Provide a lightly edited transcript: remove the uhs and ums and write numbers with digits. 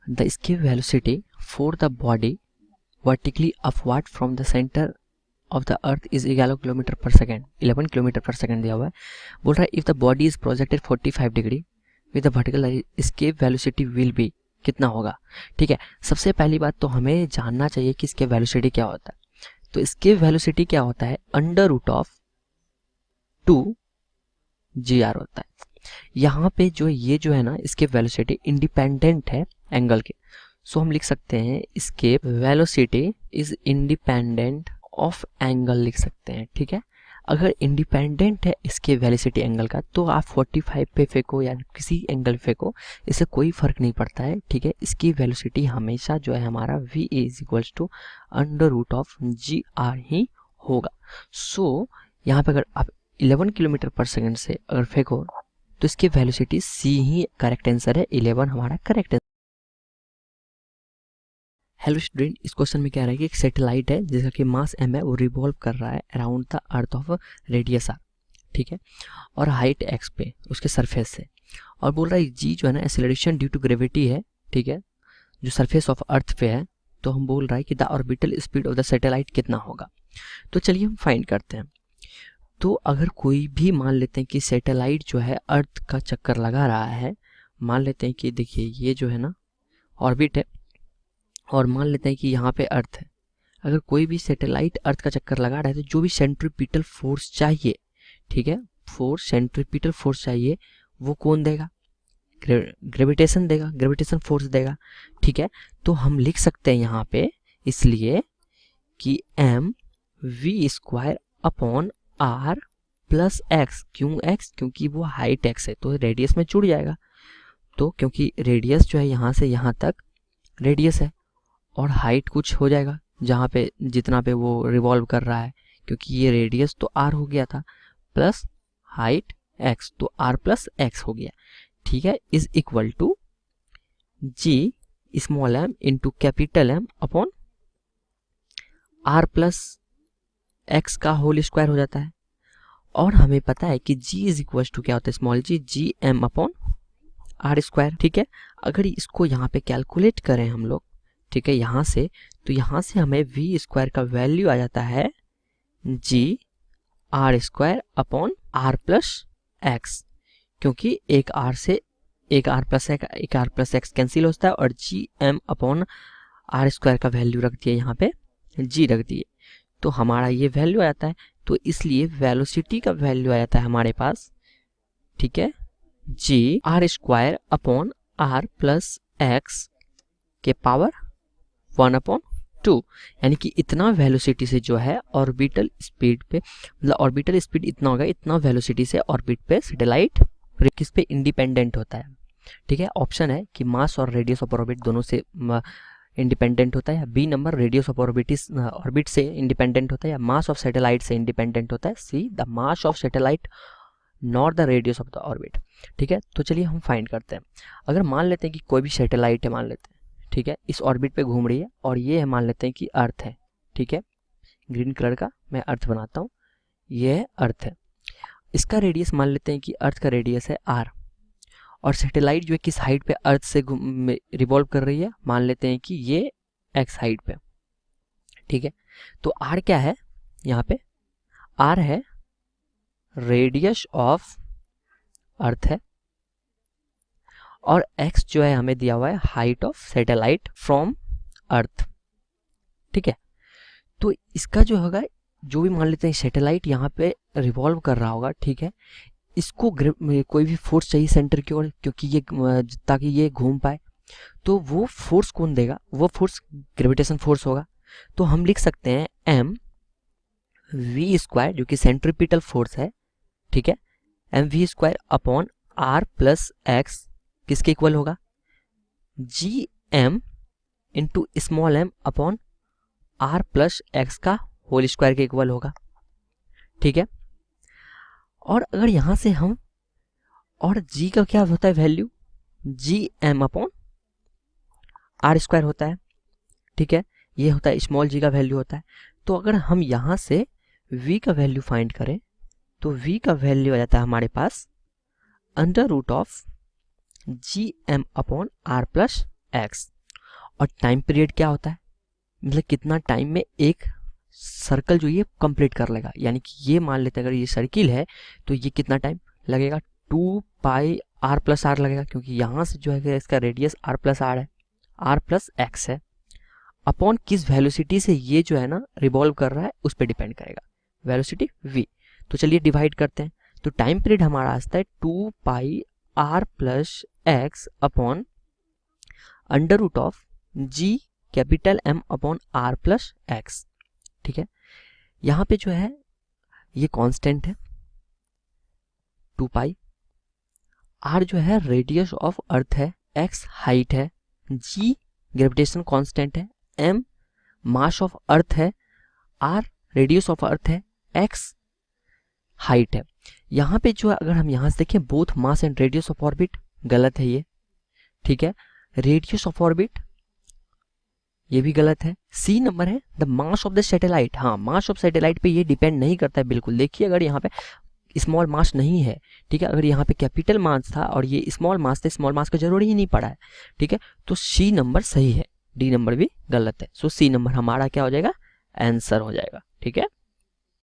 The escape velocity for the body vertically upward from the centre of the earth is 11 kilometre पर second, 11 kilometre पर second दिया हुआ है। बोल रहा है if the body is projected 45 degree with the vertical escape velocity will be, कितना होगा। ठीक है, सबसे पहली बात तो हमें जानना चाहिए कि एस्केप वेलोसिटी क्या होता है। तो एस्केप वेलोसिटी क्या होता है, अंडर रूट ऑफ 2 होता है। यहाँ पे जो ये जो है ना एस्केप वेलोसिटी इंडिपेंडेंट है एंगल के, सो हम लिख सकते हैं escape velocity is independent of angle लिख सकते हैं। ठीक है, अगर इंडिपेंडेंट है इसके वेलोसिटी एंगल का तो आप 45 पे फेंको या किसी एंगल फेंको, इससे कोई फर्क नहीं पड़ता है। ठीक है, इसकी वेलोसिटी हमेशा जो है हमारा v is equals to under root of GR ही होगा। सो यहाँ पे अगर आप 11 किलोमीटर पर सेकेंड से अगर फेंको तो इसकी वेलोसिटी c ही करेक्ट आंसर है, 11 हमारा करेक्ट आंसर। हेलो स्टूडेंट, इस क्वेश्चन में क्या रहा है कि एक सैटेलाइट है जिसका कि मास m है, वो रिवॉल्व कर रहा है around the earth of radius r। ठीक है, और हाइट x पे उसके सरफेस से, और बोल रहा है g जो है ना एक्सेलरेशन ड्यू टू ग्रेविटी है। ठीक है, जो सरफेस ऑफ अर्थ पे है, तो हम बोल रहा है कि the orbital speed of the satellite कितना होगा। तो चलिए हम फाइंड करते हैं। तो अगर कोई भी मान लेते हैं कि सैटेलाइट जो है अर्थ का चक्कर लगा रहा है, मान लेते हैं कि देखिए ये जो है ना ऑर्बिट है, और मान लेते हैं कि यहाँ पे अर्थ है। अगर कोई भी सैटेलाइट अर्थ का चक्कर लगा रहा है तो जो भी सेंट्रीपिटल फोर्स चाहिए, ठीक है, सेंट्रीपिटल फोर्स चाहिए, वो कौन देगा, ग्रेविटेशन देगा, ग्रेविटेशन फोर्स देगा। ठीक है, तो हम लिख सकते हैं यहाँ पे इसलिए कि mv² upon r plus x। क्यों x, क्योंकि वो हाइट x है तो रेडियस में जुड़ जाएगा। तो क्योंकि रेडियस जो है यहाँ से यहाँ तक रेडियस है, और हाइट कुछ हो जाएगा जहाँ पे जितना पे वो रिवॉल्व कर रहा है, क्योंकि ये रेडियस तो r हो गया था प्लस हाइट x, तो r प्लस x हो गया। ठीक है, is equal to g small m into capital M upon r plus x का होल स्क्वायर हो जाता है। और हमें पता है कि g इज इक्वल टू क्या होता है, small g m upon r square. ठीक है, अगर इसको यहाँ पे कैलकुलेट करें हम लोग, ठीक है, यहाँ से, तो यहाँ से हमें v² का वैल्यू आ जाता है GR² upon r plus x, क्योंकि एक r से एक r प्लस x कैंसिल होता है, और gm अपॉन r² का वैल्यू रख दिए, यहाँ पे g रख दिए, तो हमारा ये वैल्यू आ जाता है। तो इसलिए वेलोसिटी का वैल्यू आ जाता है हमारे पास, ठीक है, GR² upon r plus x के पावर 1/2, यानी कि इतना वेलोसिटी से जो है ऑर्बिटल स्पीड पे, मतलब ऑर्बिटल स्पीड इतना होगा, इतना वेलोसिटी से ऑर्बिट पे सैटेलाइट किस पे इंडिपेंडेंट होता है। ठीक है, ऑप्शन है कि मास और रेडियस ऑफ ऑर्बिट दोनों से इंडिपेंडेंट होता है, या b number radius of orbit से इंडिपेंडेंट होता है, या मास ऑफ सैटेलाइट से इंडिपेंडेंट होता है, see the mass of satellite not the radius of the orbit. ठीक है, तो चलिए हम फाइंड करते हैं। अगर मान लेते हैं कि कोई भी सैटेलाइट है, मान लेते हैं, ठीक है, इस ऑर्बिट पे घूम रही है, और ये है मान लेते हैं कि अर्थ है। ठीक है, ग्रीन कलर का मैं अर्थ बनाता हूँ, ये है अर्थ है, इसका रेडियस मान लेते हैं कि अर्थ का रेडियस है r, और सैटेलाइट जो है किस हाइट पे अर्थ से रिवॉल्व कर रही है, मान लेते हैं कि ये x हाइट पे। ठीक है, तो r क्या है, यहाँ पे r है रेडियस ऑफ अर्थ है, और x जो है हमें दिया हुआ है हाइट ऑफ सैटेलाइट फ्रॉम अर्थ। ठीक है, तो इसका जो होगा, जो भी मान लेते हैं सैटेलाइट यहाँ पे रिवॉल्व कर रहा होगा, ठीक है, इसको कोई भी फोर्स चाहिए सेंटर की ओर, क्योंकि ये ताकि ये घूम पाए, तो वो फोर्स कौन देगा, वो फोर्स ग्रेविटेशन फोर्स होगा। तो हम लिख सकते हैं mv² जो कि सेंट्रीपिटल फोर्स है, ठीक है, mv² upon r plus x किसके इक्वल होगा, gm into small m upon r plus x का होल स्क्वायर के इक्वल होगा। ठीक है, और अगर यहां से हम, और g का क्या होता है वैल्यू, gm अपॉन r² होता है। ठीक है, ये होता है स्मॉल g का वैल्यू होता है। तो अगर हम यहां से v का वैल्यू फाइंड करें, तो v का वैल्यू आ जाता है हमारे पास under root of gm upon r plus x। और टाइम पीरियड क्या होता है, मतलब कितना टाइम में एक सर्कल जो ये कंप्लीट कर लेगा, यानी कि ये मान लेते हैं अगर ये सर्किल है तो ये कितना टाइम लगेगा, 2 पाई r प्लस आर लगेगा, क्योंकि यहाँ से जो है इसका रेडियस r प्लस आर है, r प्लस एक्स है, अपॉन किस वेलोसिटी से ये जो है ना रिवॉल्व कर रहा है उस पर डिपेंड करेगा, वेलोसिटी v। तो चलिए डिवाइड करते हैं, तो टाइम पीरियड हमारा आता है 2 pi r plus x upon under root of g capital M upon r plus x. ठीक है, यहाँ पे जो है ये कांस्टेंट है 2 पाई, r जो है रेडियस ऑफ अर्थ है, x हाइट है, g ग्रेविटेशन कांस्टेंट है, m मास ऑफ अर्थ है, r रेडियस ऑफ अर्थ है, x हाइट है। यहाँ पे जो है अगर हम यहाँ से देखें both mass and radius of orbit, गलत है ये। ठीक है, रेडियस ऑफ ऑर्बिट ये भी गलत है। सी नंबर है the mass of the satellite, हाँ मास ऑफ सैटेलाइट पे ये डिपेंड नहीं करता है बिल्कुल। देखिए अगर यहाँ पे स्मॉल मास नहीं है, ठीक है, अगर यहाँ पे कैपिटल मास था और ये स्मॉल मास था, स्मॉल मास का जरूरी ही नहीं पड़ा है। ठीक है, तो सी नंबर सही है, डी नंबर भी गलत है। सो सी नंबर हमारा क्या हो जाएगा, आंसर हो जाएगा। ठीक है।